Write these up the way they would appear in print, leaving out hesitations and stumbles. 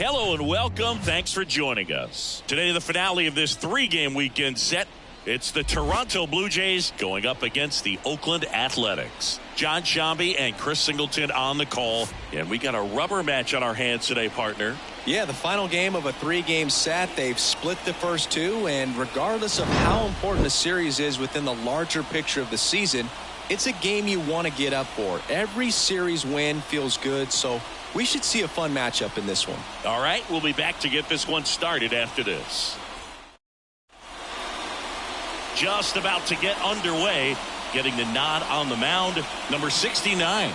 Hello and welcome. Thanks for joining us. Today, the finale of this three-game weekend set. It's the Toronto Blue Jays going up against the Oakland Athletics. John Shambi and Chris Singleton on the call. And we got a rubber match on our hands today, partner. Yeah, the final game of a three-game set. They've split the first two, and regardless of how important the series is within the larger picture of the season, it's a game you want to get up for. Every series win feels good, so we should see a fun matchup in this one. All right, we'll be back to get this one started after this. Just about to get underway, getting the nod on the mound, number 69.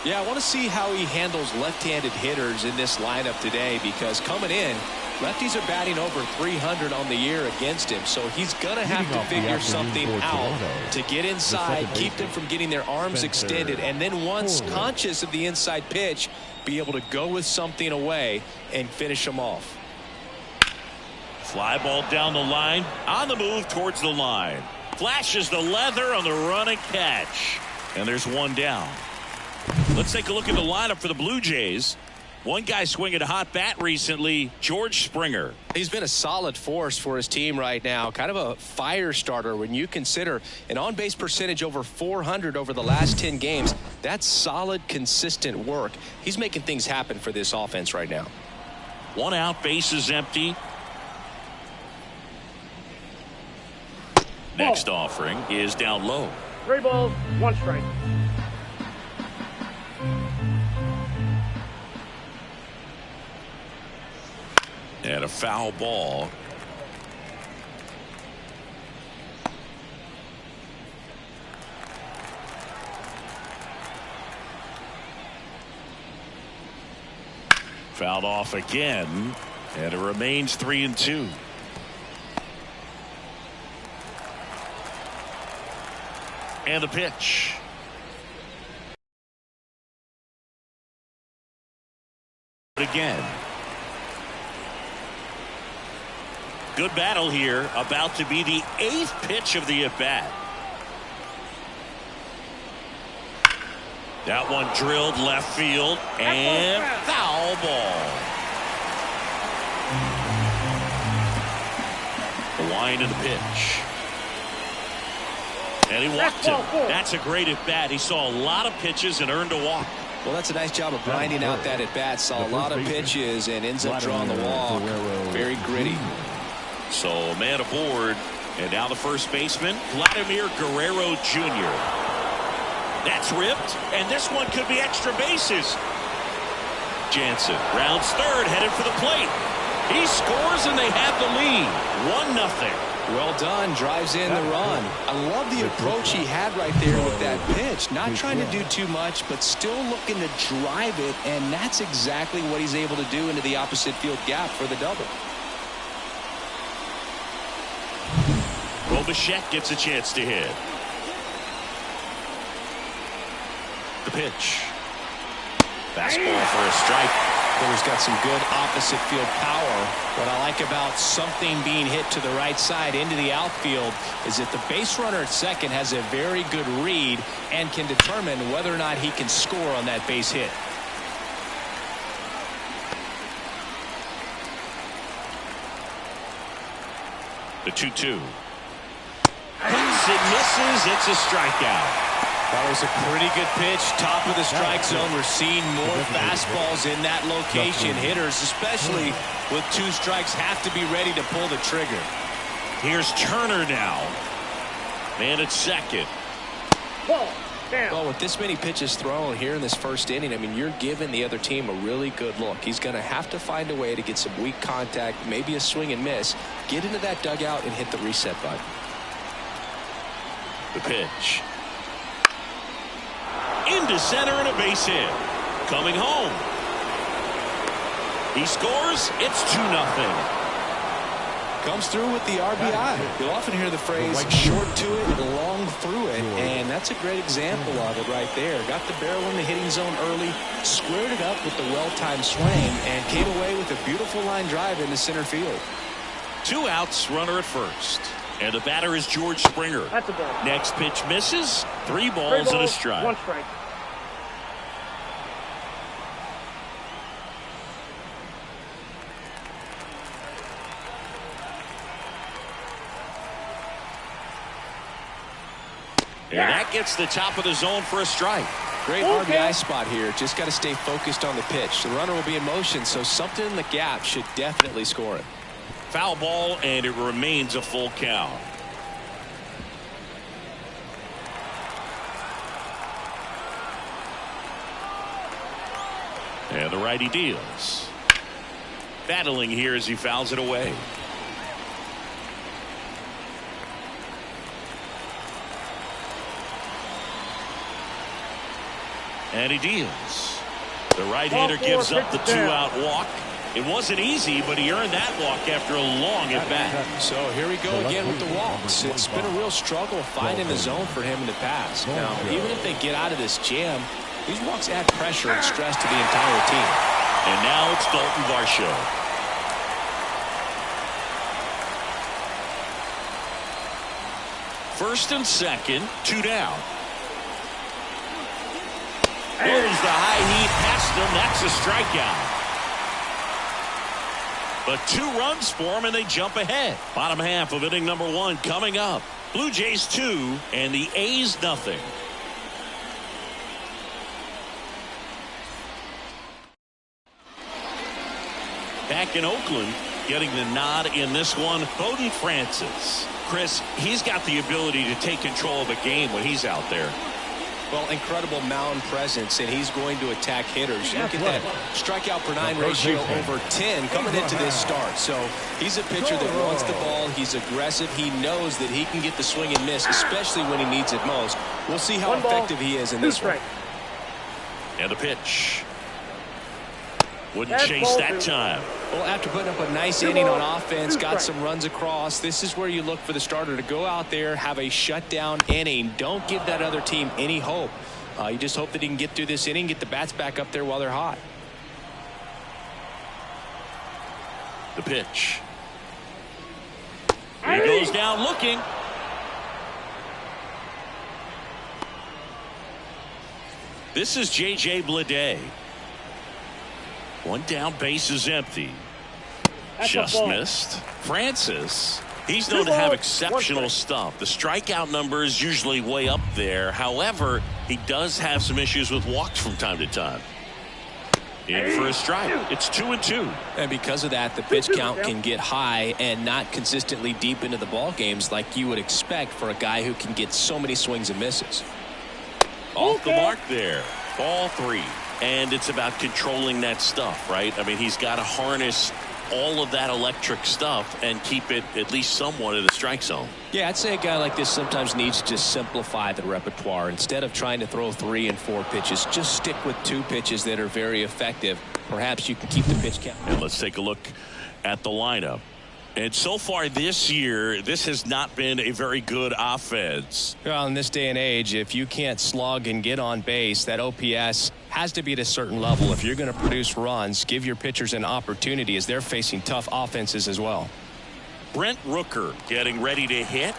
Yeah, I want to see how he handles left-handed hitters in this lineup today, because coming in, lefties are batting over 300 on the year against him, so he's going to have to figure something out to get inside, keep them from getting their arms extended, and then once conscious of the inside pitch, be able to go with something away and finish them off. Fly ball down the line, on the move towards the line. Flashes the leather on the run and catch. And there's one down. Let's take a look at the lineup for the Blue Jays. One guy swinging a hot bat recently, George Springer. He's been a solid force for his team right now. Kind of a fire starter when you consider an on-base percentage over 400 over the last 10 games. That's solid, consistent work. He's making things happen for this offense right now. One out, bases empty. Next offering is down low. 3 balls, 1 strike. And a foul ball. Fouled off again, and it remains 3-2. And the pitch. Again. Good battle here. About to be the 8th pitch of the at-bat. That one drilled left field and foul ball. The line of the pitch. And he walked him. That's a great at-bat. He saw a lot of pitches and earned a walk. Well, that's a nice job of grinding out that at-bat. Saw a lot of pitches and ends up drawing the walk. Very gritty. So a man aboard. And now the first baseman, Vladimir Guerrero Jr. That's ripped. And this one could be extra bases. Jansen rounds third, headed for the plate. He scores and they have the lead. 1-0. Well done, drives in the run. I love the approach he had right there with that pitch. Not trying to do too much, but still looking to drive it, and that's exactly what he's able to do into the opposite field gap for the double. Well, Bichette gets a chance to hit. The pitch. Fastball for a strike. Hitter's got some good opposite field power. What I like about something being hit to the right side into the outfield is that the base runner at second has a very good read and can determine whether or not he can score on that base hit. The 2-2. It misses. It's a strikeout. That was a pretty good pitch. Top of the strike zone. We're seeing more fastballs in that location. Hitters, especially with 2 strikes, have to be ready to pull the trigger. Here's Turner now. Man at second. Well, with this many pitches thrown here in this first inning, I mean, you're giving the other team a really good look. He's going to have to find a way to get some weak contact, maybe a swing and miss, get into that dugout and hit the reset button. The pitch. Into center and a base hit. Coming home. He scores. It's 2-0. Comes through with the RBI. You'll often hear the phrase short to it, long through it, and that's a great example of it right there. Got the barrel in the hitting zone early, squared it up with the well-timed swing, and came away with a beautiful line drive into center field. 2 outs, runner at first. And the batter is George Springer. That's a ball. Next pitch misses. 3 balls and a strike. 1 strike. And that gets the top of the zone for a strike. Great RBI spot here. Just got to stay focused on the pitch. The runner will be in motion, so something in the gap should definitely score it. Foul ball, and it remains a full count. And the righty deals. Battling here as he fouls it away. And he deals. The right-hander gives up the two-out walk. It wasn't easy, but he earned that walk after a long at-bat. So here we go again with the walks. It's been a real struggle finding the zone for him in the past. Now, even if they get out of this jam, these walks add pressure and stress to the entire team. And now it's Dalton Varsho. First and second, 2 down. There's the high heat past him. That's a strikeout. But 2 runs for him, and they jump ahead. Bottom half of inning number 1 coming up. Blue Jays 2 and the A's nothing. Back in Oakland, getting the nod in this one, Bowden Francis. Chris, he's got the ability to take control of a game when he's out there. Well, incredible mound presence, and he's going to attack hitters. Look at that strikeout per 9 ratio over 10 coming into this start. So he's a pitcher that wants the ball. He's aggressive. He knows that he can get the swing and miss, especially when he needs it most. We'll see how effective he is in this one. And the pitch. Wouldn't chase that time. Well, after putting up a nice inning on offense, got some runs across, this is where you look for the starter to go out there, have a shutdown inning. Don't give that other team any hope. You just hope that he can get through this inning, get the bats back up there while they're hot. The pitch. He goes down looking. This is J.J. Bleday. 1 down, base is empty. Just missed. Francis, he's known to have exceptional stuff. The strikeout number is usually way up there. However, he does have some issues with walks from time to time. In for a strike. It's 2-2. And because of that, the pitch count can get high and not consistently deep into the ball games like you would expect for a guy who can get so many swings and misses. Off the mark there. Ball 3. And it's about controlling that stuff, right? I mean, he's got to harness all of that electric stuff and keep it at least somewhat in the strike zone. Yeah, I'd say a guy like this sometimes needs to simplify the repertoire. Instead of trying to throw 3 and 4 pitches, just stick with 2 pitches that are very effective. Perhaps you can keep the pitch count. And let's take a look at the lineup. And so far this year, this has not been a very good offense. Well, in this day and age, if you can't slug and get on base, that OPS has to be at a certain level. If you're going to produce runs, give your pitchers an opportunity as they're facing tough offenses as well. Brent Rooker getting ready to hit.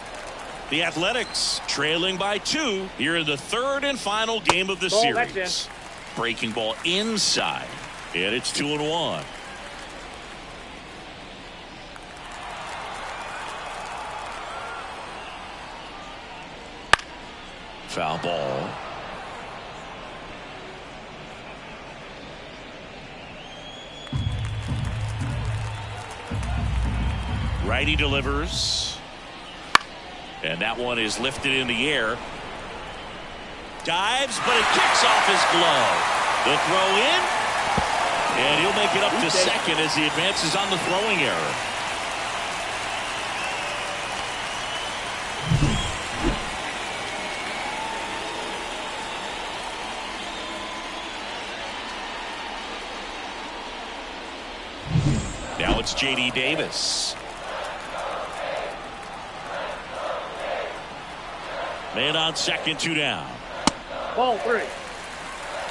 The Athletics trailing by 2 here in the 3rd and final game of the series. Breaking ball inside, and it's 2-1. Foul ball. Righty delivers. And that one is lifted in the air. Dives, but it kicks off his glove. The throw in. And he'll make it up to second as he advances on the throwing error. Now it's J.D. Davis. Man on second, 2 down. Ball 3.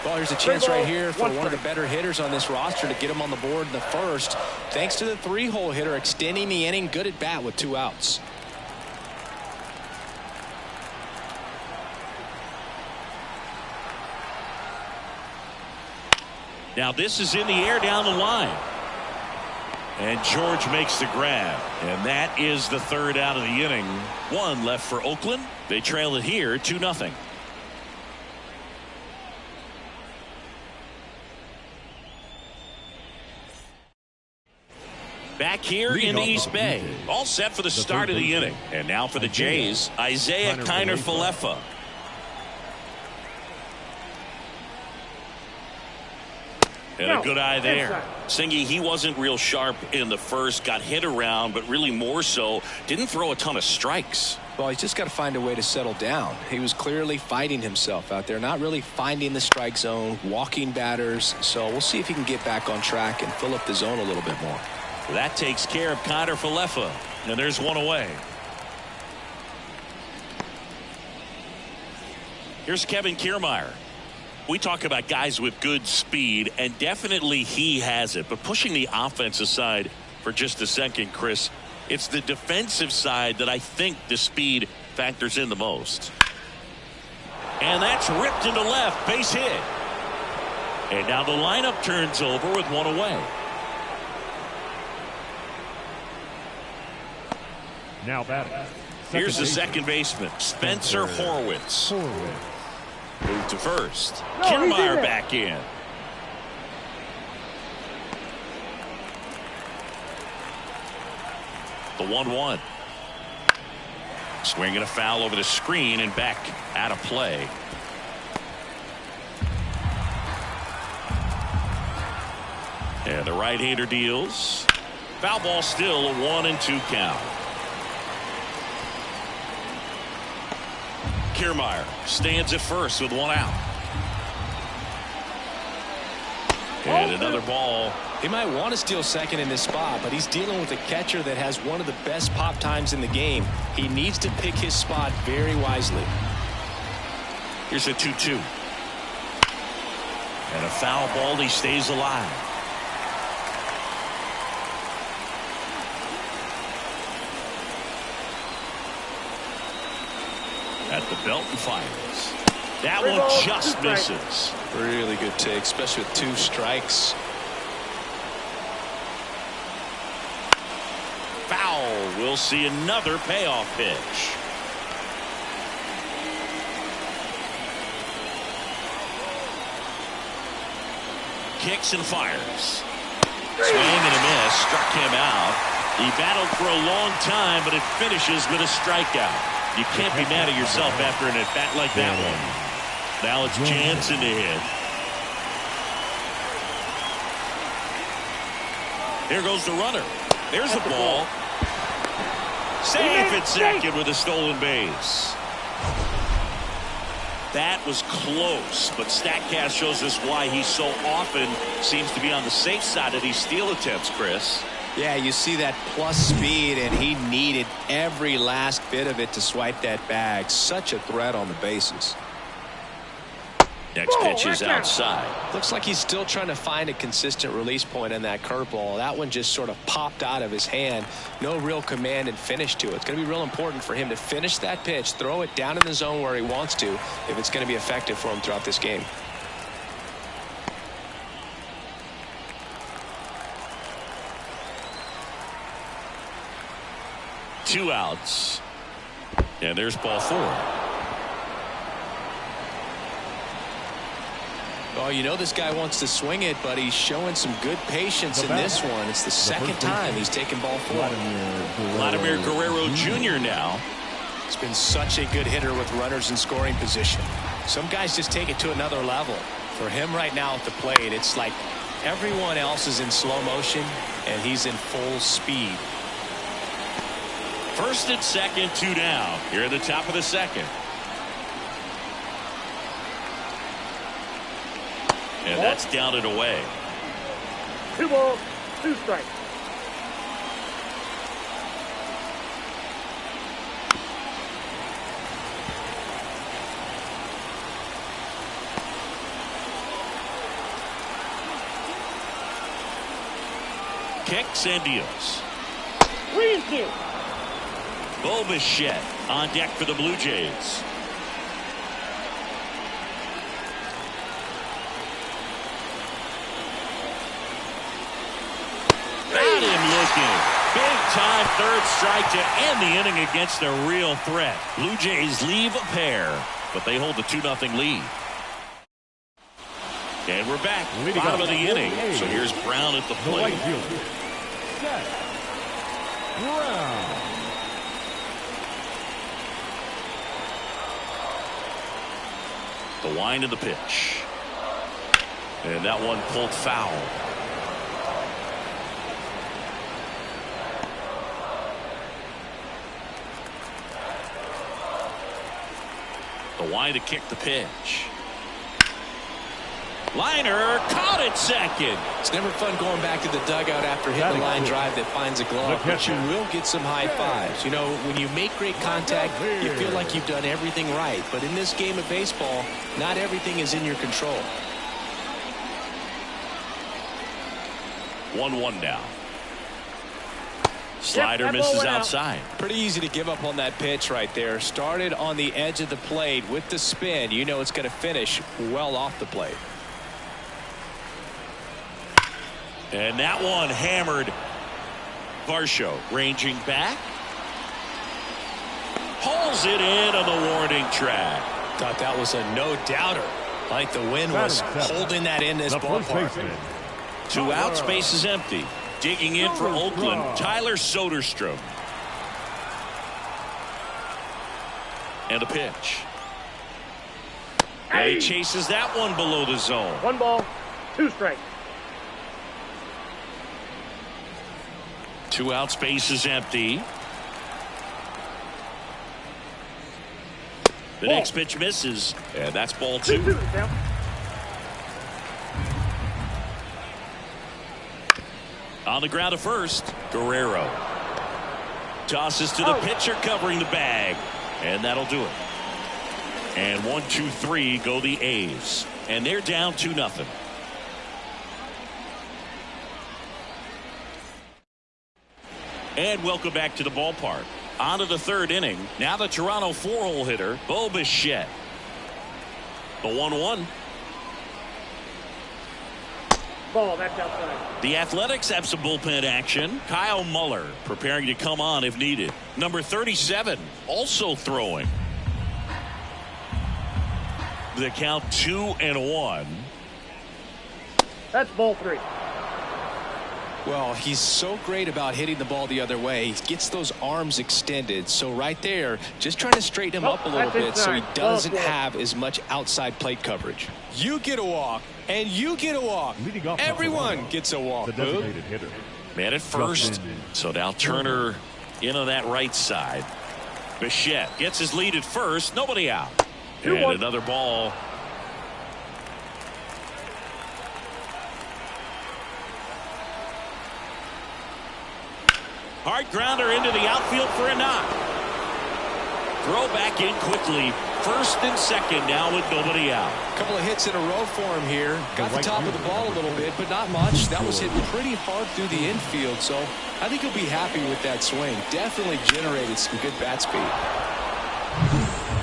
Well, there's a chance right here for one of the better hitters on this roster to get him on the board in the first. Thanks to the 3-hole hitter extending the inning. Good at bat with 2 outs. Now this is in the air down the line. And George makes the grab. And that is the third out of the inning. One left for Oakland. They trail it here 2-0. Back here in the East Bay. All set for the start of the inning. And now for the Jays, Isaiah Kiner-Falefa. And a good eye there. Singy, he wasn't real sharp in the first, got hit around, but really more so, didn't throw a ton of strikes. Well, he's just got to find a way to settle down. He was clearly fighting himself out there, not really finding the strike zone, walking batters. So we'll see if he can get back on track and fill up the zone a little bit more. That takes care of Kiner-Falefa. And there's one away. Here's Kevin Kiermaier. We talk about guys with good speed, and definitely he has it. But pushing the offense aside for just a second, Chris, it's the defensive side that I think the speed factors in the most. And that's ripped into left, base hit. And now the lineup turns over with one away. Now batting. Here's the second baseman, Spencer Horwitz. Move to first. Kiermaier back in. The 1-1. Swinging a foul over the screen and back out of play. And the right-hander deals. Foul ball, still a 1-2 count. Kiermaier stands at first with one out. And another ball. He might want to steal second in this spot, but he's dealing with a catcher that has one of the best pop times in the game. He needs to pick his spot very wisely. Here's a 2-2. And a foul ball. He stays alive. At the belt and fires. That one just misses. Really good take, especially with 2 strikes. Foul. We'll see another payoff pitch. Kicks and fires. Swing and a miss. Struck him out. He battled for a long time, but it finishes with a strikeout. You can't be mad at yourself after an at-bat like that one. Now it's Jansen to hit. Here goes the runner. There's the ball. Safe at second with a stolen base. That was close, but StatCast shows us why he so often seems to be on the safe side of these steal attempts, Chris. Yeah, you see that plus speed, and he needed every last bit of it to swipe that bag. Such a threat on the bases. Next pitch is outside. Looks like he's still trying to find a consistent release point in that curveball. That one just sort of popped out of his hand. No real command and finish to it. It's going to be real important for him to finish that pitch, throw it down in the zone where he wants to, if it's going to be effective for him throughout this game. Two outs. And there's ball 4. Oh, you know this guy wants to swing it, but he's showing some good patience in this one. It's the second time he's taken ball 4. Vladimir Guerrero Jr. now. He's been such a good hitter with runners in scoring position. Some guys just take it to another level. For him right now at the plate, it's like everyone else is in slow motion, and he's in full speed. First and second, 2 down. Here at the top of the second. And that's down and away. 2 balls, 2 strikes. Kicks and deals. Please do. Bo Bichette on deck for the Blue Jays. Got him time, third strike to end the inning against a real threat. Blue Jays leave a pair, but they hold the 2-0 lead. And we're back, bottom of the inning. So here's Brown at the plate. The wind of the pitch. And that one pulled foul. The wind to kick the pitch. Liner caught it second. It's never fun going back to the dugout after hitting a line drive that finds a glove, but you will get some high fives. You know, when you make great contact, you feel like you've done everything right. But in this game of baseball, not everything is in your control. 1-1 now. Slider misses outside. Pretty easy to give up on that pitch right there. Started on the edge of the plate with the spin. You know it's going to finish well off the plate. And that one hammered. Varsho ranging back. Pulls it in on the warning track. Thought that was a no-doubter. Like the wind was holding that in this ballpark. 2 out, space is empty. Digging in for Oakland, Tyler Soderstrom. And a pitch. And he chases that one below the zone. 1 ball, 2 strikes. 2 out, space is empty. The next pitch misses, and that's ball 2. 2-2. On the ground to first, Guerrero tosses to the pitcher covering the bag, and that'll do it. And 1, 2, 3 go the A's, and they're down 2-0. And welcome back to the ballpark. On to the 3rd inning. Now the Toronto 4-hole hitter, Bo Bichette. The 1-1. Ball, that's outside. The Athletics have some bullpen action. Kyle Muller preparing to come on if needed. Number 37 also throwing. The count 2-1. That's ball 3. Well, he's so great about hitting the ball the other way. He gets those arms extended. So right there, just trying to straighten him up a little bit so he doesn't have as much outside plate coverage. You get a walk, and you get a walk. Everyone gets a walk. Man at first. So now Turner in on that right side. Bichette gets his lead at first. Nobody out. And another ball. Hard grounder into the outfield for a knock. Throw back in quickly. First and second now with nobody out. A couple of hits in a row for him here. Got the top of the ball a little bit, but not much. That was hitting pretty hard through the infield, so I think he'll be happy with that swing. Definitely generated some good bat speed.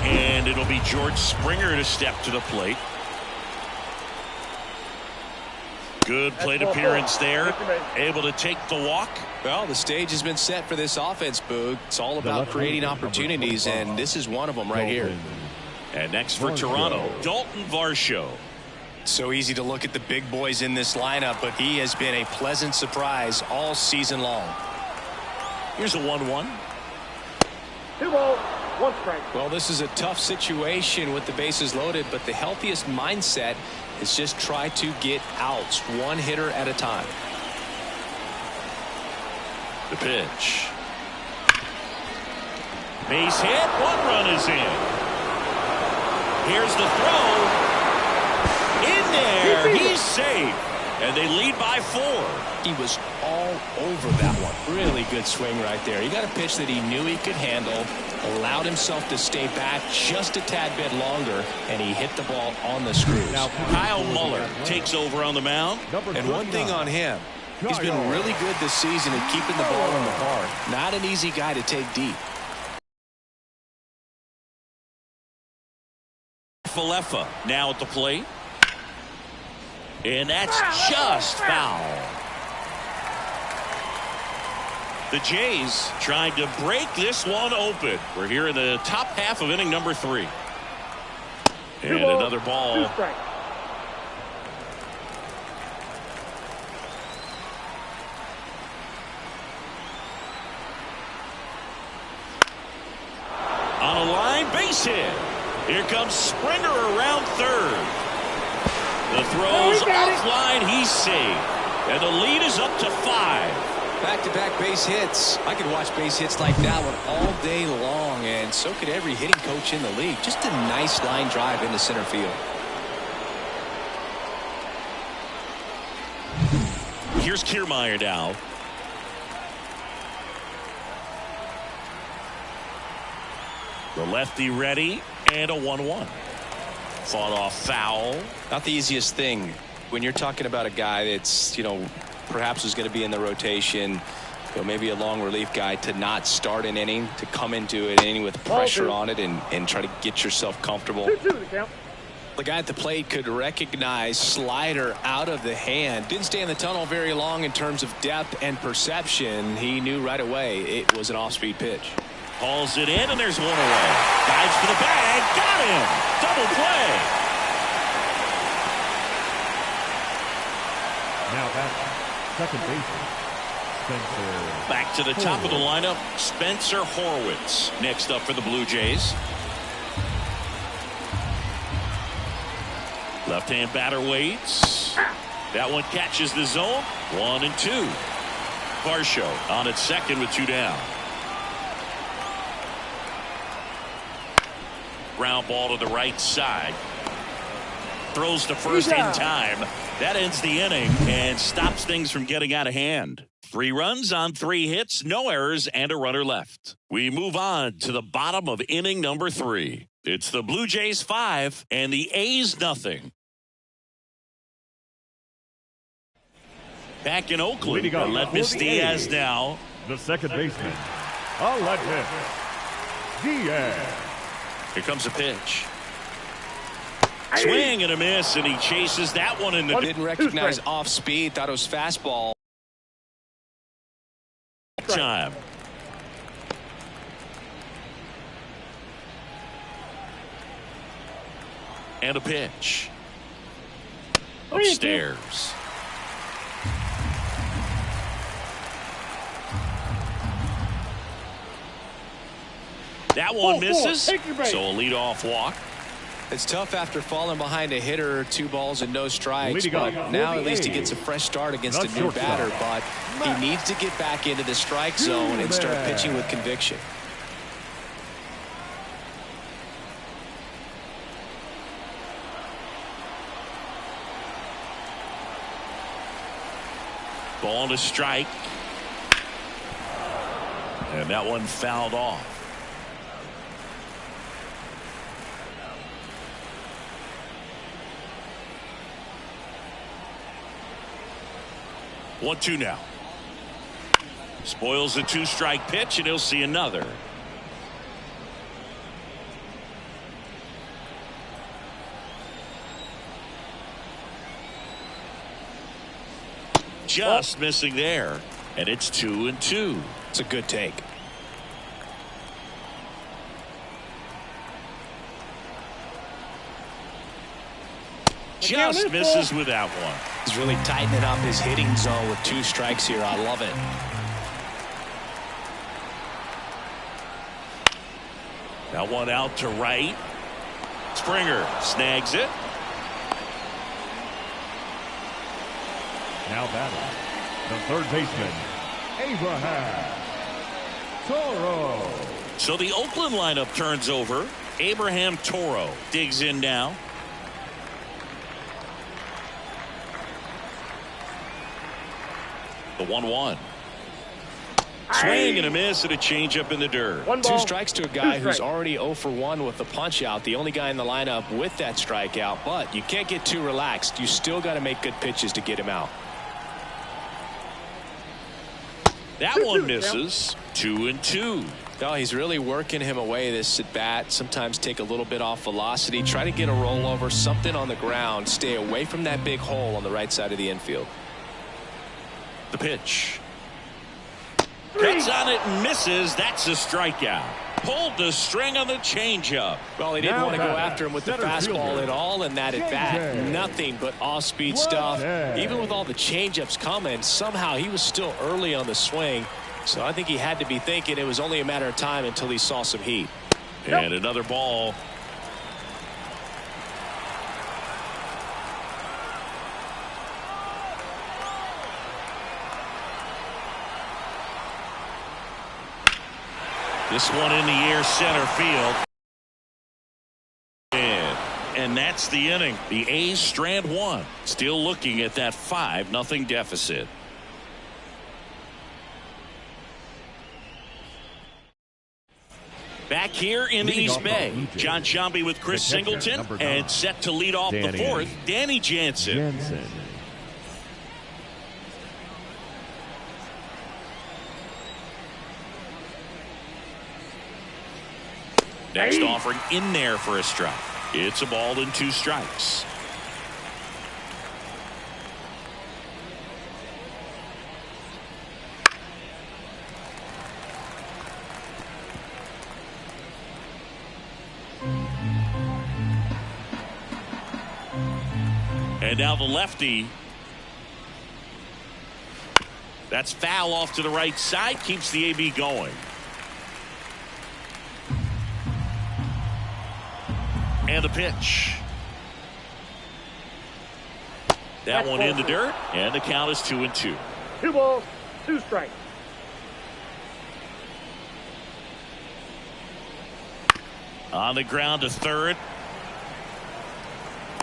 And it'll be George Springer to step to the plate. Good plate appearance there. Able to take the walk. Well, the stage has been set for this offense, Boog. It's all about creating opportunities, and this is one of them right here. And next for Toronto, Dalton Varsho. So easy to look at the big boys in this lineup, but he has been a pleasant surprise all season long. Here's a 1-1. 2 balls, 1 strike. Well, this is a tough situation with the bases loaded, but the healthiest mindset is just try to get outs, one hitter at a time. The pitch. Base hit. 1 run is in. Here's the throw. In there. He's safe. And they lead by 4. He was all over that one. Really good swing right there. He got a pitch that he knew he could handle, allowed himself to stay back just a tad bit longer, and he hit the ball on the screws. Now Kyle Muller takes over on the mound. And one thing on him, he's been really good this season at keeping the ball in the park. Not an easy guy to take deep. Falefa now at the plate. And that's just foul. The Jays trying to break this one open. We're here in the top half of inning number 3. And another ball. 2 strikes. On a line, base hit. Here comes Springer around third. The throw's offline. He's safe. And the lead is up to 5. Back-to-back base hits. I could watch base hits like that one all day long, and so could every hitting coach in the league. Just a nice line drive into center field. Here's Kiermaier now. The lefty ready, and a 1-1. Fought off foul. Not the easiest thing when you're talking about a guy that's, perhaps was going to be in the rotation, maybe a long relief guy, to not start an inning, to come into an inning with pressure on it and try to get yourself comfortable. 2-2 the count. The guy at the plate could recognize slider out of the hand. Didn't stay in the tunnel very long in terms of depth and perception. He knew right away it was an off-speed pitch. Hauls it in, and there's one away. Dives for the bag. Got him. Double play. Now that's second baseman, Spencer. Back to the top of the lineup, Spencer Horwitz. Next up for the Blue Jays. Left-hand batter waits. That one catches the zone. 1-2. Varsho on at second with 2 down. Ground ball to the right side. Throws to first in time. That ends the inning and stops things from getting out of hand. 3 runs on 3 hits, no errors, and a runner left. We move on to the bottom of inning number 3. It's the Blue Jays 5 and the A's nothing. Back in Oakland, Aledmys Diaz now. The second baseman, Aledmys Diaz. Here comes a pitch. Swing and a miss, and he chases that one in the... Didn't recognize off speed, thought it was fastball. Time. And a pitch. Upstairs. That one misses, so a leadoff walk. It's tough after falling behind a hitter, 2 balls and no strikes, but now at least he gets a fresh start against a new batter, but he needs to get back into the strike zone and start pitching with conviction. Ball to strike. And that one fouled off. One, 2 now. Spoils the 2-strike pitch, and he'll see another. Just missing there, and it's 2-2. It's a good take. Just misses with that one. He's really tightening up his hitting zone with 2 strikes here. I love it. That one out to right. Springer snags it. Now batting, the third baseman, Abraham Toro. So the Oakland lineup turns over. Abraham Toro digs in now. The 1-1. Swing and a miss and a changeup in the dirt. 2 strikes to a guy who's already 0 for 1 with the punch out. The only guy in the lineup with that strikeout, but you can't get too relaxed. You still got to make good pitches to get him out. That one misses. 2-2. Oh, he's really working him away this at bat. Sometimes take a little bit off velocity. Try to get a rollover, something on the ground. Stay away from that big hole on the right side of the infield. The pitch. Cuts on it and misses. That's a strikeout. Pulled the string on the changeup. Well, he didn't want to go after him with the fastball at all in that at bat. Nothing but off-speed stuff. Even with all the changeups coming, somehow he was still early on the swing. So I think he had to be thinking it was only a matter of time until he saw some heat. And another ball. This one in the air, center field. And that's the inning. The A's strand one. Still looking at that 5-0 deficit. Back here in the East Bay, John Sciambi with Chris Singleton, and set to lead off the fourth, Danny Jansen. Next offering in there for a strike. It's a ball and 2 strikes. And now the lefty. That's foul off to the right side. Keeps the AB going. And the pitch. That one in the dirt. And the count is 2-2. 2 balls, 2 strikes. On the ground to third.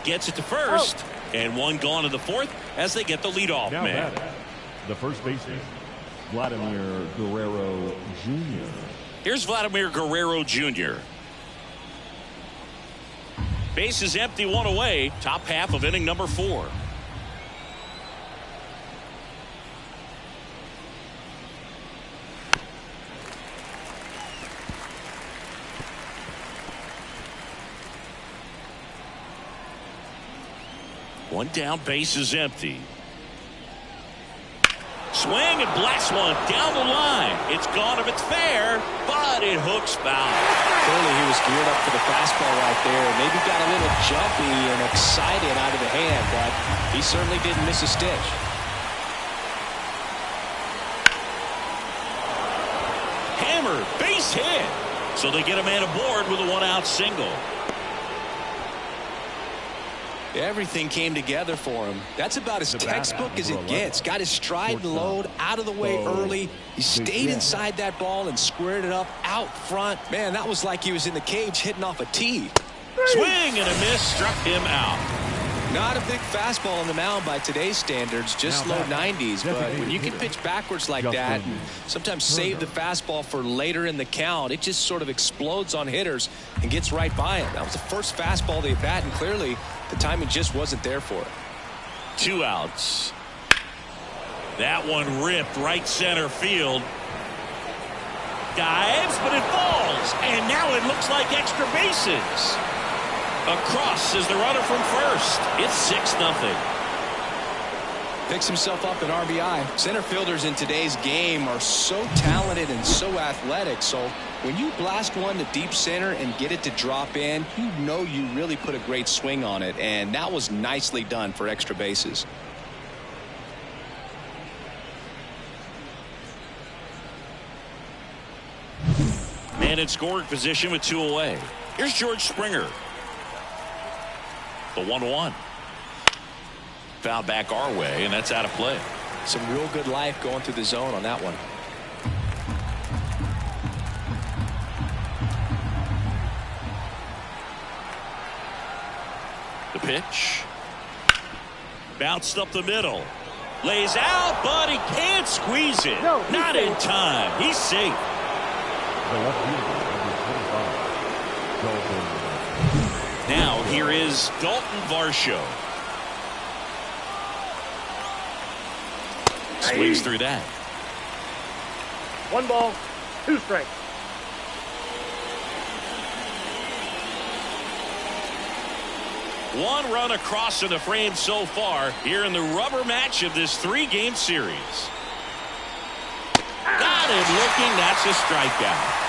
Gets it to first. And one gone in the fourth as they get the leadoff man. The first baseman, Vladimir Guerrero Jr. Here's Vladimir Guerrero Jr. Base is empty, 1 away. Top half of inning number 4. One down, base is empty. Swing and blast one down the line. It's gone if it's fair, but it hooks foul. Clearly he was geared up for the fastball right there. Maybe got a little jumpy and excited out of the hand, but he certainly didn't miss a stitch. Hammer, base hit. So they get a man aboard with a 1-out single. Everything came together for him. That's about as textbook as it gets. Got his stride and load out of the way early. He stayed inside that ball and squared it up out front. Man, that was like he was in the cage hitting off a tee. Swing and a miss, struck him out. Not a big fastball on the mound by today's standards, just low 90s. But when you can pitch backwards like that and sometimes save the fastball for later in the count, it just sort of explodes on hitters and gets right by him. That was the first fastball they bat, and clearly the timing just wasn't there for it. 2 outs. That one ripped right center field. Dives, but it falls. And now it looks like extra bases. Across is the runner from first. It's 6-0. Picks himself up an RBI. Center fielders in today's game are so talented and so athletic. So when you blast one to deep center and get it to drop in, you know you really put a great swing on it. And that was nicely done for extra bases. Man in scoring position with 2 away. Here's George Springer. The 1-1. Foul back our way, and that's out of play. Some real good life going through the zone on that one. The pitch. Bounced up the middle. Lays out, but he can't squeeze it. No, not in time. He's safe. The left fielder, number 25, Dalton. Now here is Dalton Varsho. Swings through that. 1 ball, 2 strikes. One run across in the frame so far here in the rubber match of this 3-game series. Got Got him looking. That's a strikeout.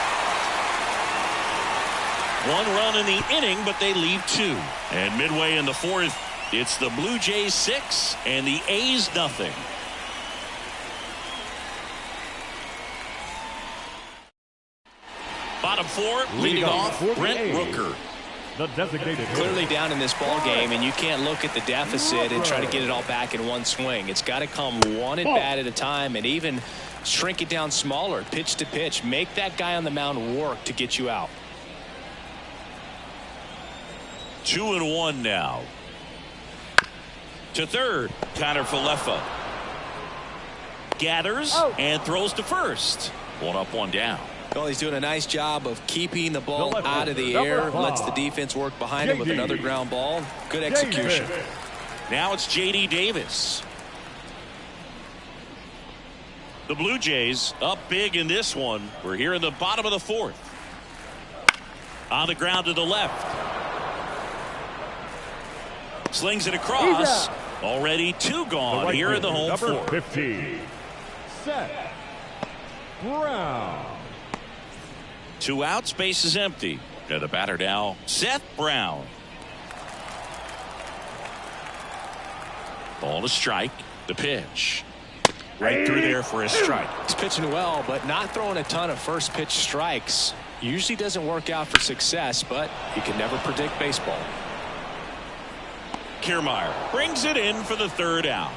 1 run in the inning, but they leave 2. And midway in the 4th, it's the Blue Jays 6 and the A's nothing. Bottom 4, leading off, Brent Rooker. The designated clearly down in this ball game, and you can't look at the deficit and try to get it all back in one swing. It's got to come one at bat at a time, and even shrink it down smaller, pitch to pitch. Make that guy on the mound work to get you out. 2-1 now. To third, Connor Falefa gathers and throws to first. 1 up, 1 down. Well, he's doing a nice job of keeping the ball out of the air, lets the defense work behind him with another ground ball. Good execution. Now it's J.D. Davis. The Blue Jays up big in this one. We're here in the bottom of the 4th. On the ground to the left. Slings it across. Already 2 gone here in the home 4. 15. Seth Brown. 2 outs, base is empty. To the batter now, Seth Brown. Ball to strike. The pitch. Right through there for a strike. He's pitching well, but not throwing a ton of first pitch strikes. Usually doesn't work out for success, but you can never predict baseball. Kiermaier brings it in for the 3rd out.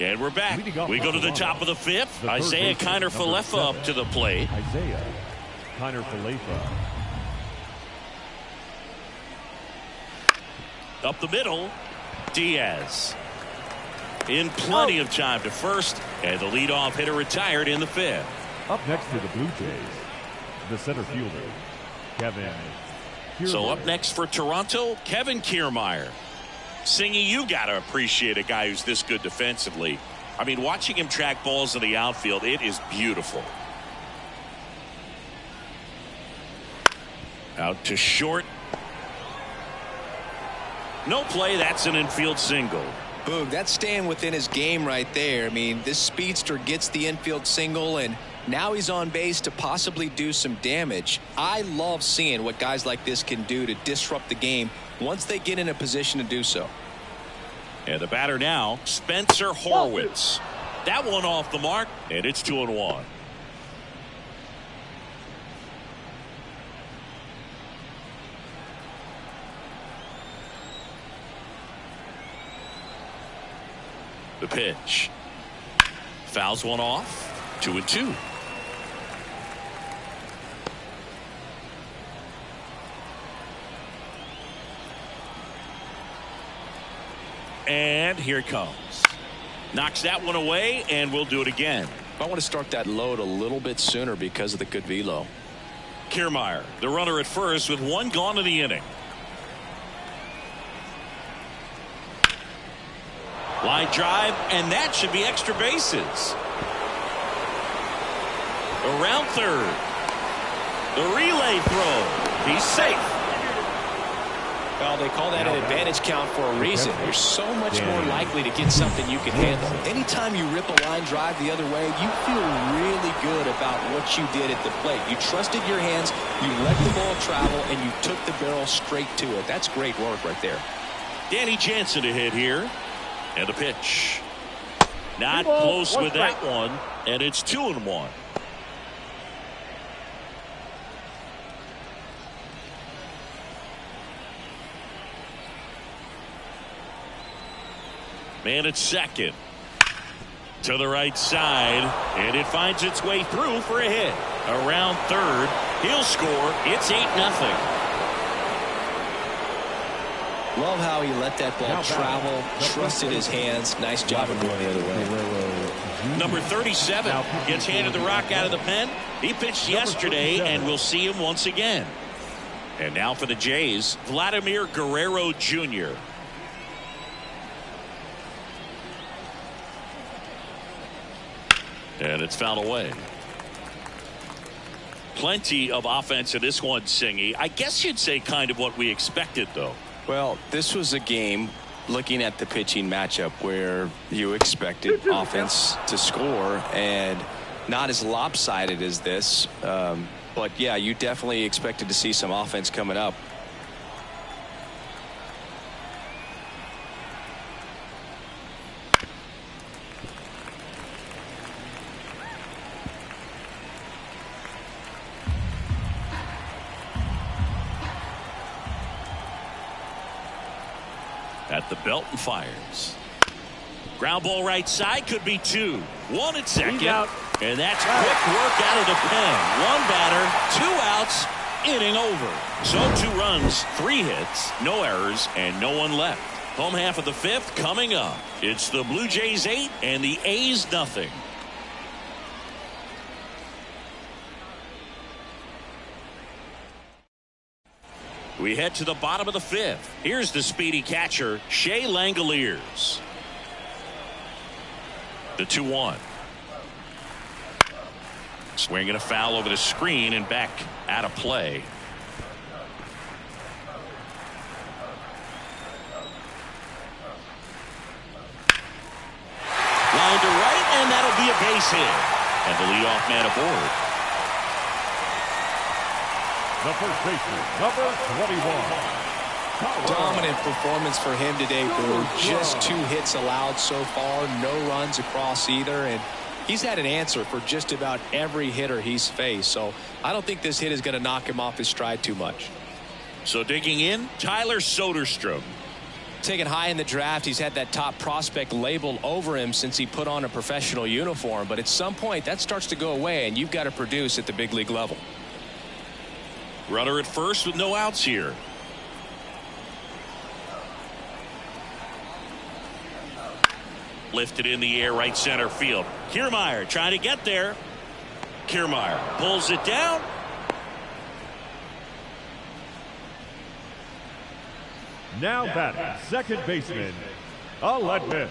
And we're back. We go to the top of the 5th. Isaiah Kiner Falefa up to the plate. Isaiah Kiner Falefa. Up the middle, Diaz. In plenty of time to first, and the leadoff hitter retired in the 5th. Up next to the Blue Jays, the center fielder, Kevin Kiermaier. So up next for Toronto, Kevin Kiermaier. Singy, you got to appreciate a guy who's this good defensively. I mean, watching him track balls in the outfield, it is beautiful. Out to short. No play. That's an infield single. Boog, that's staying within his game right there. I mean, this speedster gets the infield single, and now he's on base to possibly do some damage. I love seeing what guys like this can do to disrupt the game once they get in a position to do so. And the batter now, Spencer Horwitz. That one off the mark, and it's 2-1. The pitch. Fouls one off. 2-2. And here it comes. Knocks that one away, and we'll do it again. I want to start that load a little bit sooner because of the good velo. Kiermaier, the runner at first with 1 gone in the inning. Line drive, and that should be extra bases. Around third. The relay throw. He's safe. Well, they call that an advantage count for a reason. You're so much more likely to get something you can handle. Anytime you rip a line drive the other way, you feel really good about what you did at the plate. You trusted your hands, you let the ball travel, and you took the barrel straight to it. That's great work right there. Danny Jansen to hit here. And the pitch. Not close with that one, and it's 2-1. Man at second. To the right side, and it finds its way through for a hit. Around third, he'll score. It's 8-0. Love how he let that ball travel, trusted his hands. Nice job of going the other way. Number 37 gets handed the rock out of the pen. He pitched yesterday, and we'll see him once again. And now for the Jays, Vladimir Guerrero Jr. And it's fouled away. Plenty of offense in this one, Singy. I guess you'd say kind of what we expected, though. Well, this was a game, looking at the pitching matchup, where you expected offense to score, and not as lopsided as this. But, yeah, you definitely expected to see some offense coming up. At the belt and fires. Ground ball right side, could be 2. 1 at second. And that's quick work out of the pen. 1 batter, 2 outs, inning over. So 2 runs, 3 hits, no errors, and no one left. Home half of the 5th coming up. It's the Blue Jays 8 and the A's nothing. We head to the bottom of the 5th. Here's the speedy catcher, Shea Langoliers. The 2-1. Swinging a foul over the screen and back out of play. Line to right, and that'll be a base hit. And the leadoff man aboard. The first baseman, number 21. Dominant performance for him today, Boo. Just 2 hits allowed so far, no runs across either, and he's had an answer for just about every hitter he's faced. So I don't think this hit is going to knock him off his stride too much. So digging in, Tyler Soderstrom. Taken high in the draft, he's had that top prospect labeled over him since he put on a professional uniform. But at some point, that starts to go away, and you've got to produce at the big league level. Runner at first with no outs here. Lifted in the air, right center field. Kiermaier trying to get there. Kiermaier pulls it down. Now batting, second baseman, Aledmys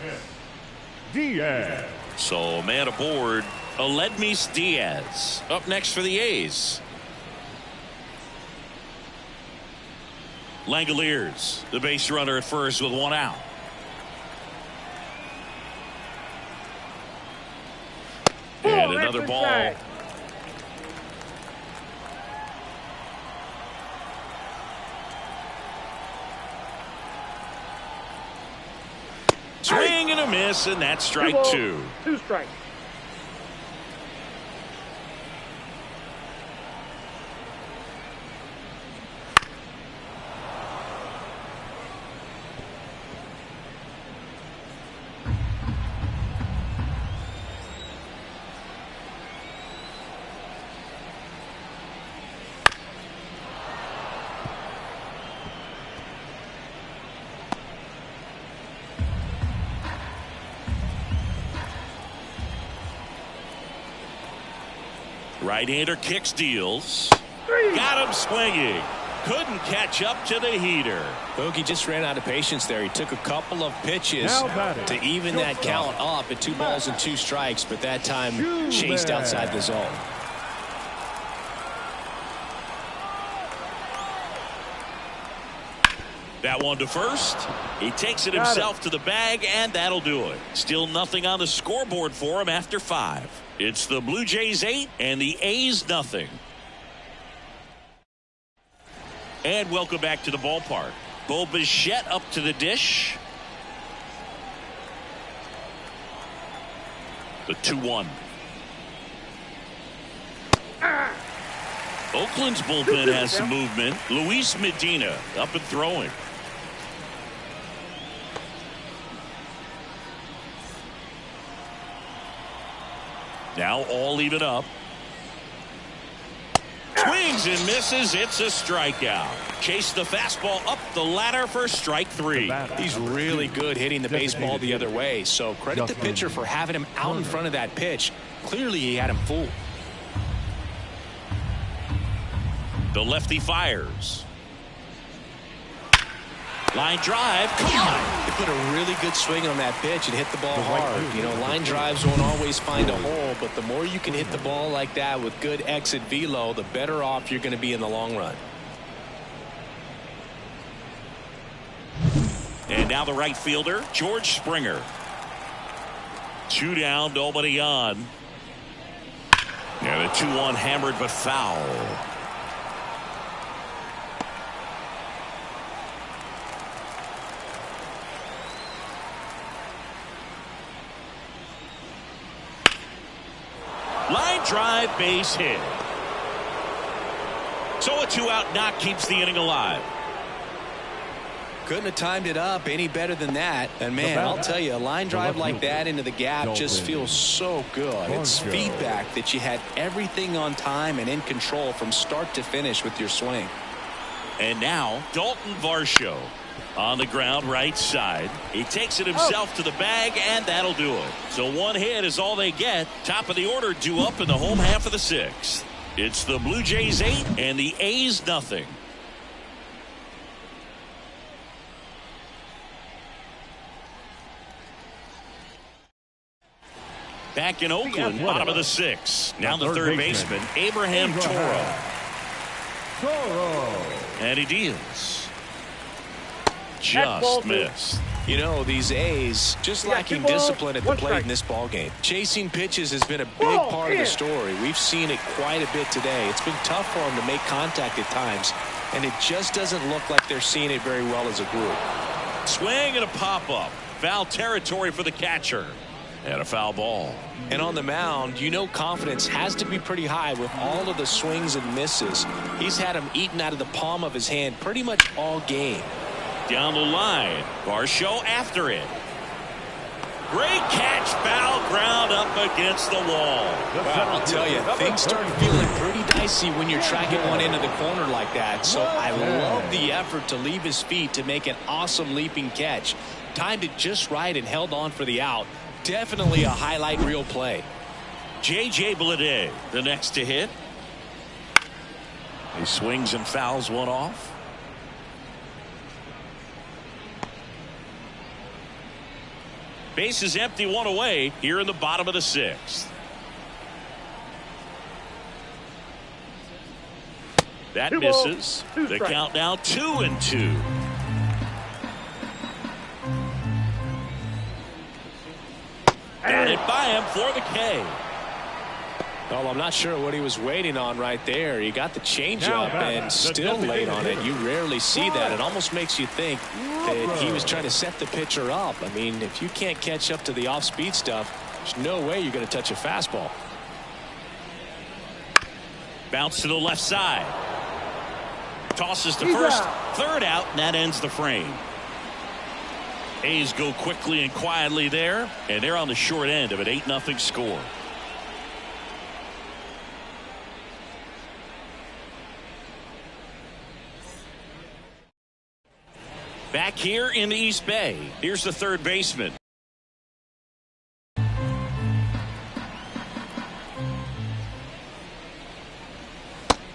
Diaz. So man aboard, Aledmys Diaz. Up next for the A's. Langoliers, the base runner at first with 1 out. And another ball. Swing and a miss, and that's strike 2. 2 strikes. Right-hander kicks, deals. Got him swinging. Couldn't catch up to the heater. Bogey just ran out of patience there. He took a couple of pitches to even that count up at 2 balls and 2 strikes, but that time chased outside the zone. That one to first. He takes it himself to the bag, and that'll do it. Still nothing on the scoreboard for him after 5. It's the Blue Jays 8 and the A's nothing. And welcome back to the ballpark. Bo Bichette up to the dish. The 2-1. Oakland's bullpen has some movement. Luis Medina up and throwing. Now all even up. Swings and misses. It's a strikeout. Chase the fastball up the ladder for strike 3. He's really good hitting the baseball the other way. So credit the pitcher for having him out in front of that pitch. Clearly he had him fooled. The lefty fires. Line drive. Come on. They put a really good swing on that pitch and hit the ball hard. You know, line drives won't always find a hole, but the more you can hit the ball like that with good exit velo, the better off you're going to be in the long run. And now the right fielder, George Springer. 2 down, nobody on. And a 2-1 hammered but foul. Line drive, base hit. So a 2-out knock keeps the inning alive. Couldn't have timed it up any better than that. And man, I'll tell you, a line drive like that into the gap just feels so good. It's feedback that you had everything on time and in control from start to finish with your swing. And now Dalton Varsho on the ground right side. He takes it himself to the bag, and that'll do it. So 1 hit is all they get. Top of the order due up in the home half of the 6th. It's the Blue Jays 8 and the A's nothing. Back in Oakland, bottom of the 6th. Now the third baseman, Abraham Toro. And he deals. Just missed. You know, these A's just lacking discipline at the plate in this ballgame. Chasing pitches has been a big part of the story. We've seen it quite a bit today. It's been tough for them to make contact at times, and it just doesn't look like they're seeing it very well as a group. Swing and a pop-up. Foul territory for the catcher. And a foul ball. And on the mound, you know confidence has to be pretty high with all of the swings and misses. He's had them eaten out of the palm of his hand pretty much all game. Down the line. Varsho after it. Great catch. Foul ground up against the wall. Wow, I'll tell you, things start feeling pretty dicey when you're tracking one into the corner like that. So I love the effort to leave his feet to make an awesome leaping catch. Timed it just right and held on for the out. Definitely a highlight reel play. J.J. Bleday, the next to hit. He swings and fouls one off. Base is empty, 1 away here in the bottom of the 6th. That misses. The count now 2-2. Got it by him for the K. Well, I'm not sure what he was waiting on right there. He got the changeup and still late on it. You rarely see that. It almost makes you think that he was trying to set the pitcher up. I mean, if you can't catch up to the off-speed stuff, there's no way you're going to touch a fastball. Bounce to the left side. Tosses to first. Third out, and that ends the frame. A's go quickly and quietly there, and they're on the short end of an 8-0 score. Back here in the East Bay, here's the third baseman.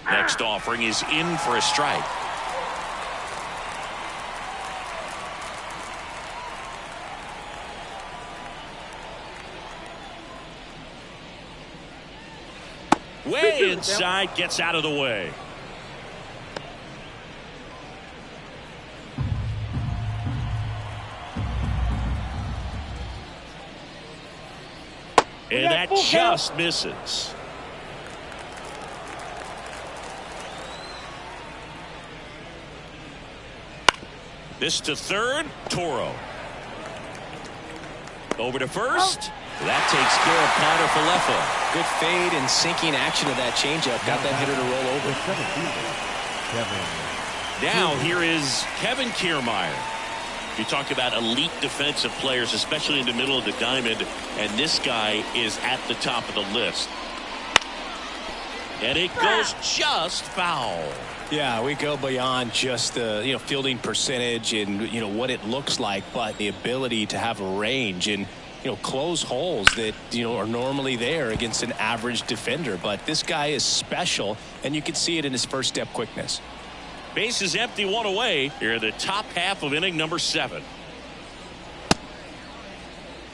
Next offering is in for a strike. Way inside, gets out of the way. And that just misses. This to third, Toro. Over to first. That takes care of Connor Falefa. Good fade and sinking action of that changeup. Got that hitter to roll over. Now here is Kevin Kiermaier. You talk about elite defensive players, especially in the middle of the diamond, and this guy is at the top of the list. And it goes just foul. Yeah, we go beyond just the fielding percentage and what it looks like, but the ability to have a range and close holes that are normally there against an average defender. But this guy is special, and you can see it in his first step quickness. Base is empty, one away here in the top half of inning number 7.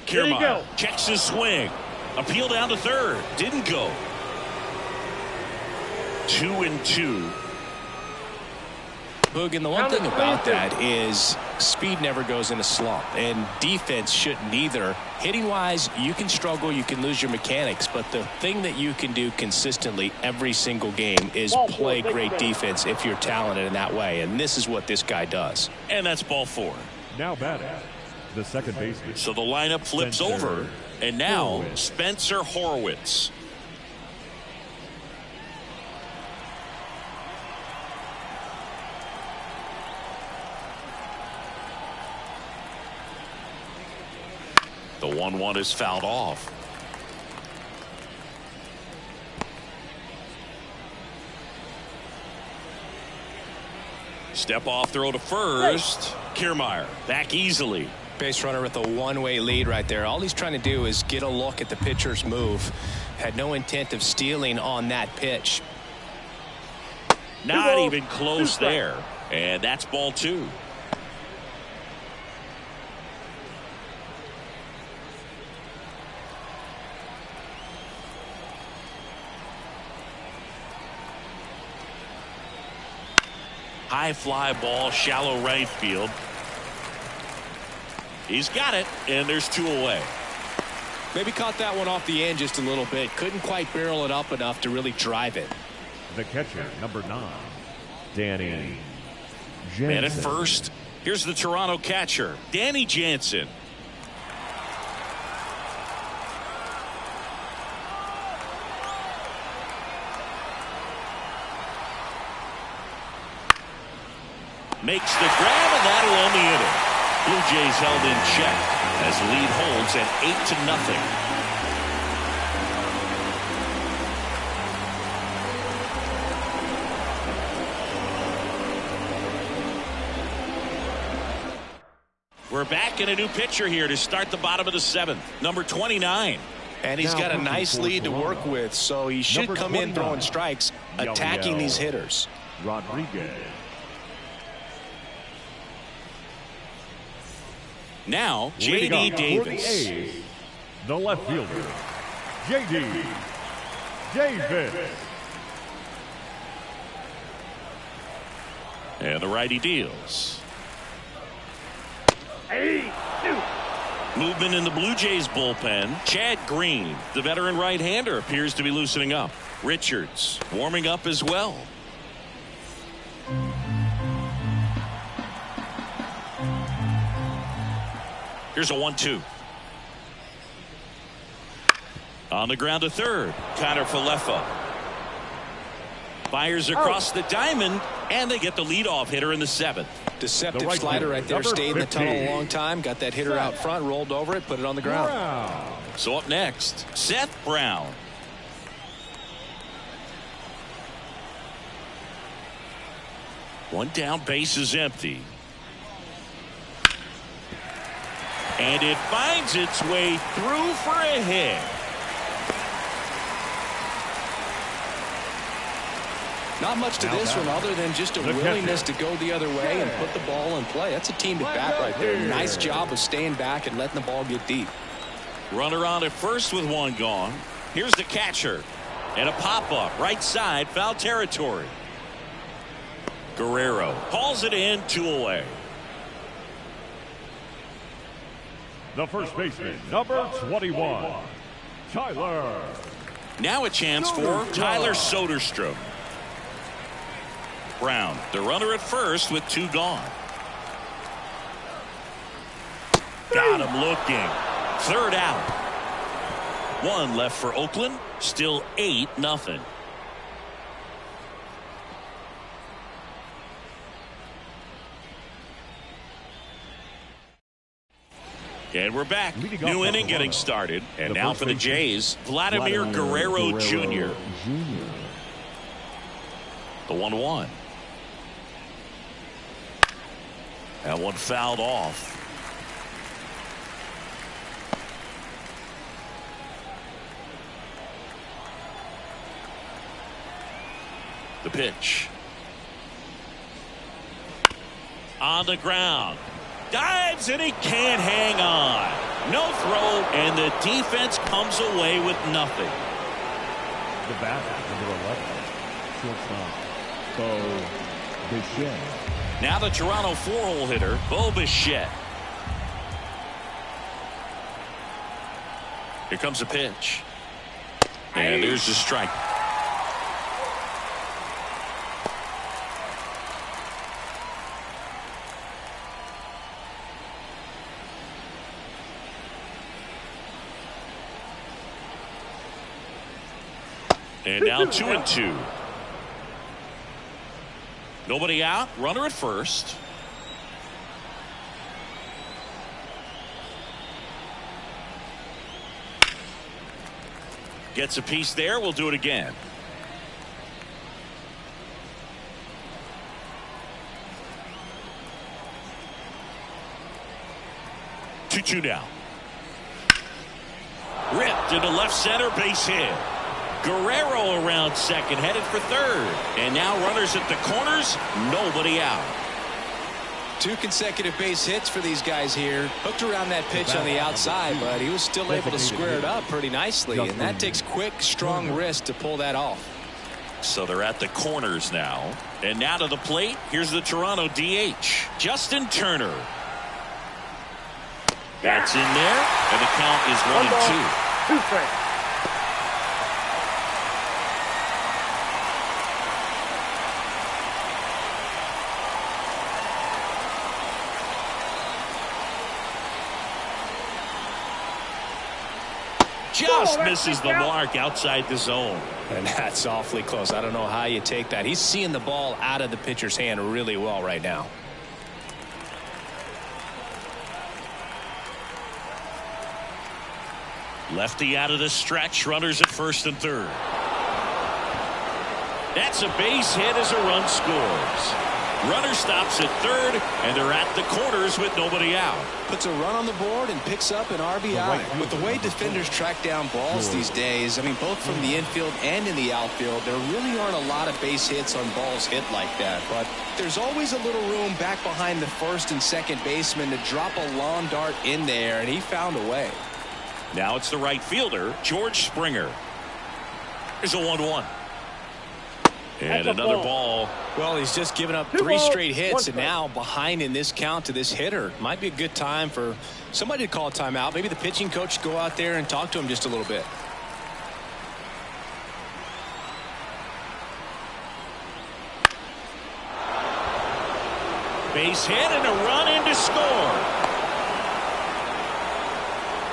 Kiermaier checks his swing. Appeal down to third. Didn't go. 2-2. Boog, and the one thing about that is speed never goes in a slump, and defense shouldn't either. Hitting wise, you can struggle, you can lose your mechanics, but the thing that you can do consistently every single game is play great defense if you're talented in that way, and this is what this guy does. And that's ball 4. Now batting, the second baseman. So the lineup flips over, and now Spencer Horwitz. The 1-1 is fouled off. Step off throw to first. Kiermaier back easily. Base runner with a one-way lead right there. All he's trying to do is get a look at the pitcher's move. Had no intent of stealing on that pitch. Not even close there. And that's ball 2. High fly ball, shallow right field. He's got it, and there's 2 away. Maybe caught that one off the end just a little bit. Couldn't quite barrel it up enough to really drive it. The catcher, number 9, Danny Jansen. Man at first, here's the Toronto catcher, Danny Jansen. Makes the grab, and that'll end the inning. Blue Jays held in check as the lead holds at 8-0. We're back in a new pitcher here to start the bottom of the 7th. Number 29. And he's got a nice lead to work with, so he should come in throwing strikes, attacking these hitters. Rodriguez. Now, J.D. Davis. The left fielder, J.D. Davis. And the righty deals. Movement in the Blue Jays bullpen. Chad Green, the veteran right-hander, appears to be loosening up. Richards warming up as well. Here's a 1-2. On the ground to third. Connor Falefa fires across the diamond, and they get the leadoff hitter in the 7th. Deceptive slider right there. Stayed in the tunnel a long time. Got that hitter out front, rolled over it, put it on the ground. So up next, Seth Brown. One down, base is empty. And it finds its way through for a hit. Not much to this one other than just a willingness to go the other way and put the ball in play. That's a team at bat right there. Nice job of staying back and letting the ball get deep. Runner on at first with 1 gone. Here's the catcher. And a pop-up right side, foul territory. Guerrero hauls it in, 2 away. The first baseman, number 21, Tyler. Now a chance for Tyler Soderstrom. Brown, the runner at first with 2 gone. Got him looking. 3rd out. 1 left for Oakland. Still 8-0. And we're back. New inning getting started. And now for the Jays, Vladimir Guerrero Jr. The 1-1. That one fouled off. The pitch. On the ground. Dives, and he can't hang on. No throw, and the defense comes away with nothing. The batter, number 11, shortstop, Bo Bichette. Now the Toronto four-hole hitter, Bo Bichette. Here comes a pitch. And there's the strike. And now 2-2. Nobody out. Runner at first. Gets a piece there. We'll do it again. Two now. Ripped into left center, base hit. Guerrero around second, headed for third. And now runners at the corners, nobody out. 2 consecutive base hits for these guys here. Hooked around that pitch on the outside, but he was still able to square it up pretty nicely. And that takes quick, strong wrist to pull that off. So they're at the corners now. And now to the plate, here's the Toronto DH, Justin Turner. That's in there, and the count is 1-2. 2 strikes. Just misses the mark outside the zone. And that's awfully close. I don't know how you take that. He's seeing the ball out of the pitcher's hand really well right now. Lefty out of the stretch. Runners at first and third. That's a base hit as a run scores. Runner stops at third, and they're at the corners with nobody out. Puts a run on the board and picks up an RBI. With the way defenders track down balls these days, I mean, both from the infield and in the outfield, there really aren't a lot of base hits on balls hit like that. But there's always a little room back behind the first and second baseman to drop a lawn dart in there, and he found a way. Now it's the right fielder, George Springer. Here's a 1-1. And another ball. Well, he's just given up 3 straight hits, and now behind in this count to this hitter. Might be a good time for somebody to call a timeout. Maybe the pitching coach go out there and talk to him just a little bit. Base hit and a run in to score.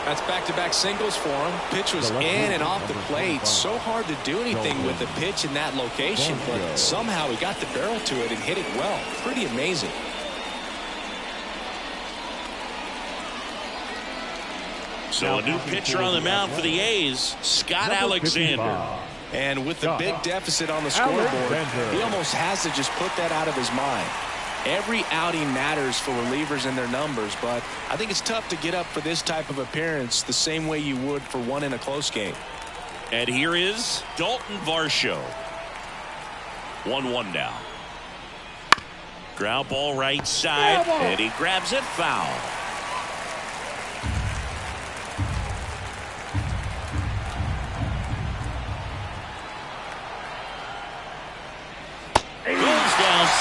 That's back-to-back singles for him. Pitch was in and off the plate. So hard to do anything with the pitch in that location, but somehow he got the barrel to it and hit it well. Pretty amazing. So a new pitcher on the mound for the A's, Scott Alexander. And with the big deficit on the scoreboard, he almost has to just put that out of his mind. Every outing matters for relievers and their numbers, but I think it's tough to get up for this type of appearance the same way you would for one in a close game. And here is Dalton Varsho. 1-1 now. Ground ball right side, and he grabs it foul.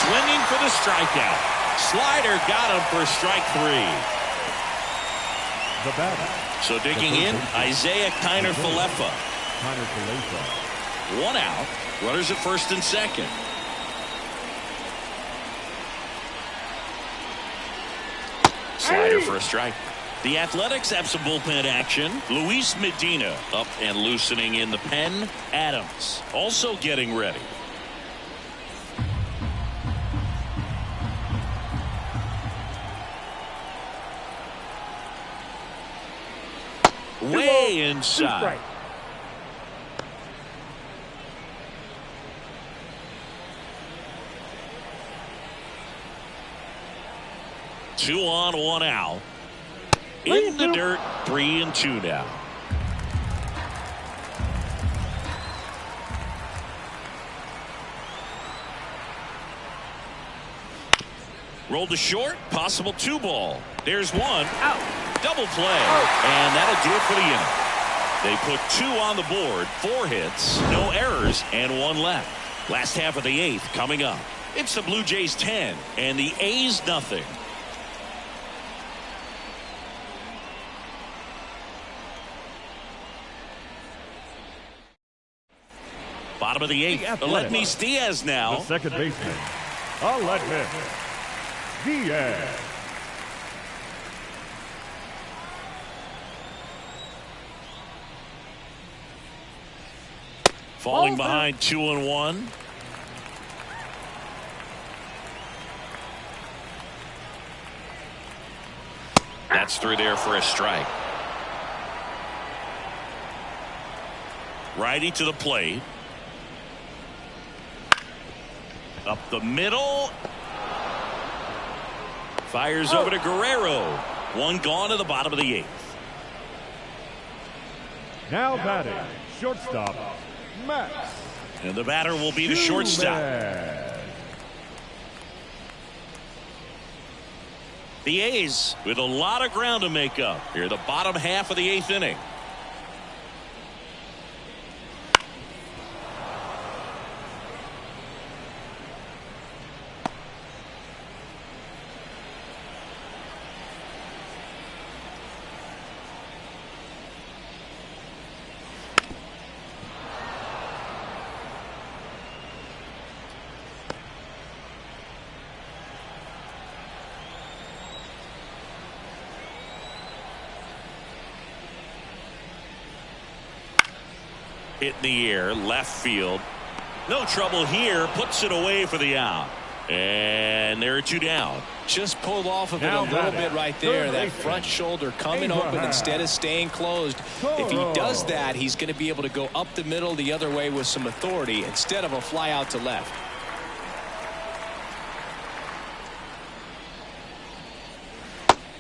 Swinging for the strikeout. Slider got him for strike 3. The batter. So digging in, Isaiah Kiner-Falefa. 1 out. Runners at first and second. Slider for a strike. The Athletics have some bullpen action. Luis Medina up and loosening in the pen. Adams also getting ready. Way inside. 2 on, 1 out. In the dirt, 3-2 now. Rolled to short. Possible 2 ball. There's one. Out. Double play. And that'll do it for the inning. They put 2 on the board, 4 hits, no errors, and 1 left. Last half of the 8th coming up. It's the Blue Jays 10 and the A's nothing. Bottom of the 8th. Aledmys Diaz now. The second baseman, Aledmys Diaz. Falling behind 2-1. That's through there for a strike. Righty to the plate. Up the middle. Fires over to Guerrero. 1 gone to the bottom of the 8th. Now batting, shortstop, Max. And the batter will be the shortstop. The A's with a lot of ground to make up here, the bottom half of the 8th inning. Hit in the air, left field. No trouble here. Puts it away for the out. And there are 2 down. Just pulled off of it a little bit right there. That front shoulder coming open instead of staying closed. If he does that, he's going to be able to go up the middle the other way with some authority instead of a fly out to left.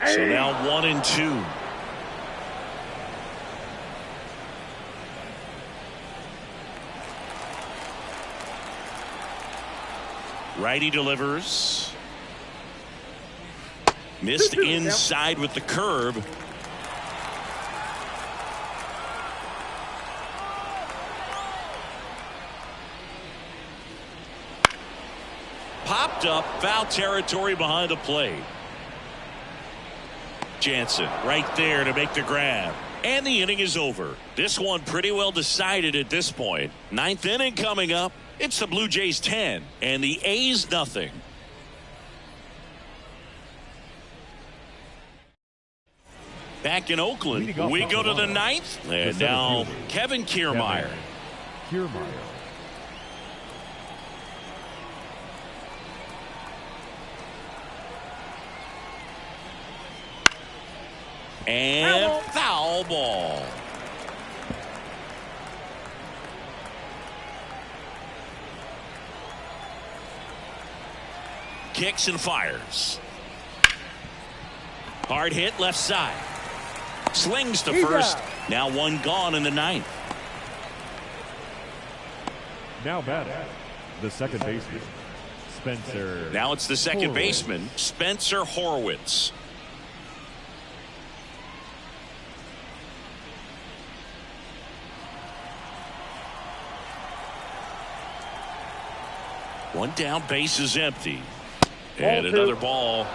So now 1-2. Righty delivers. Missed inside with the curve. Popped up, foul territory behind the plate. Jansen right there to make the grab. And the inning is over. This one pretty well decided at this point. 9th inning coming up. It's the Blue Jays 10 and the A's nothing. Back in Oakland, we go to the 9th. And now Kevin Kiermaier. And foul ball. Kicks and fires. Hard hit left side. Slings to first. Now 1 gone in the 9th. Now batting, the second baseman, Spencer. Now it's the second baseman, Spencer Horwitz. One down, base is empty. And another ball.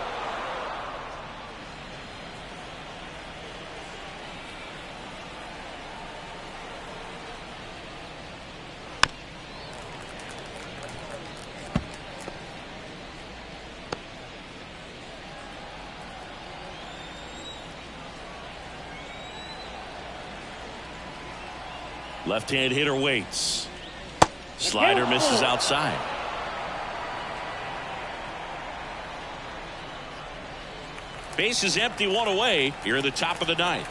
Left-hand hitter waits. Slider misses outside. Base is empty, 1 away here at the top of the 9th.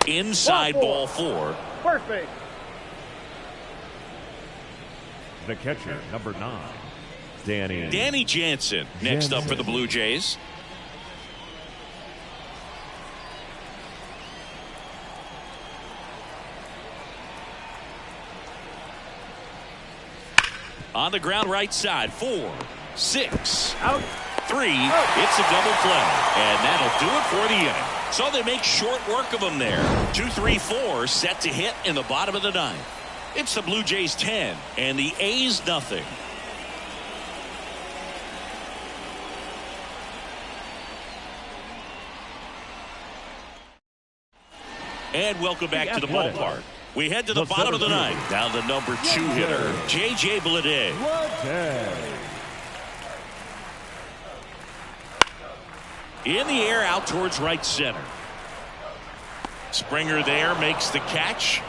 Inside ball 4. First base. The catcher, number 9, Danny Jansen next up for the Blue Jays. On the ground right side. 4, 6, Out. 3. It's a double play. And that'll do it for the inning. So they make short work of them there. 2, 3, 4 set to hit in the bottom of the ninth. It's the Blue Jays 10 and the A's nothing. And welcome back to the ballpark. We head to the bottom of the ninth. Now the number 2 hitter, J.J. Bleday. In the air out towards right center. Springer there makes the catch.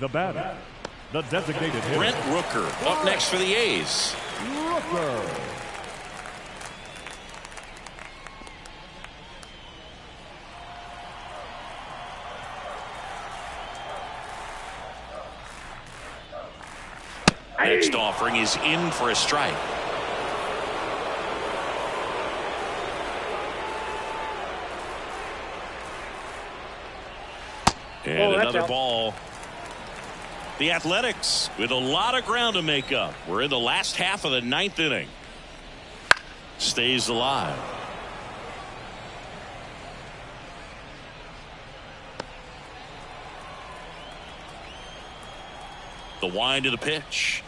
The batter, the designated hitter, Brent Rooker up next for the A's. Rooker. Next offering is in for a strike. And another ball. The Athletics with a lot of ground to make up. We're in the last half of the ninth inning. Stays alive. The wind of the pitch.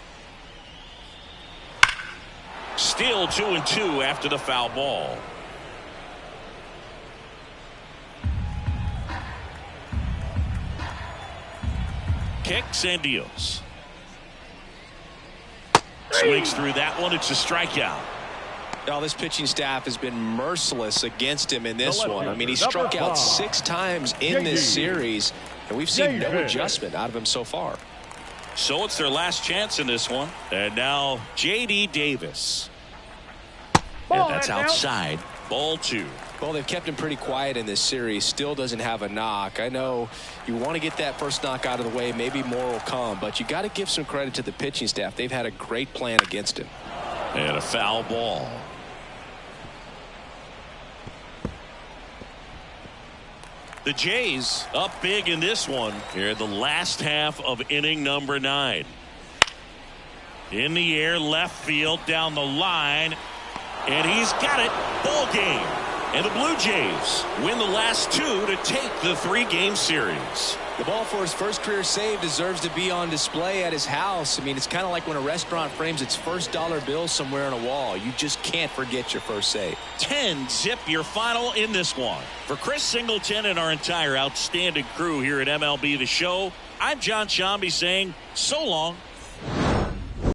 Still 2-2 after the foul ball. Kicks and deals. Swings through that one. It's a strikeout. Now this pitching staff has been merciless against him in this one. I mean, he struck out 6 times in this series, and we've seen no adjustment out of him so far. So it's their last chance in this one. And now J.D. Davis. And that's outside. Ball 2. Well, they've kept him pretty quiet in this series. Still doesn't have a knock. I know you want to get that first knock out of the way. Maybe more will come. But you got to give some credit to the pitching staff. They've had a great plan against him. And a foul ball. The Jays up big in this one here in the last half of inning number 9. In the air, left field, down the line, and he's got it. Ball game. And the Blue Jays win the last 2 to take the 3-game series. The ball for his first career save deserves to be on display at his house. I mean, it's kind of like when a restaurant frames its first dollar bill somewhere on a wall. You just can't forget your first save. 10-zip your final in this one. For Chris Singleton and our entire outstanding crew here at MLB The Show, I'm John Shambi saying so long.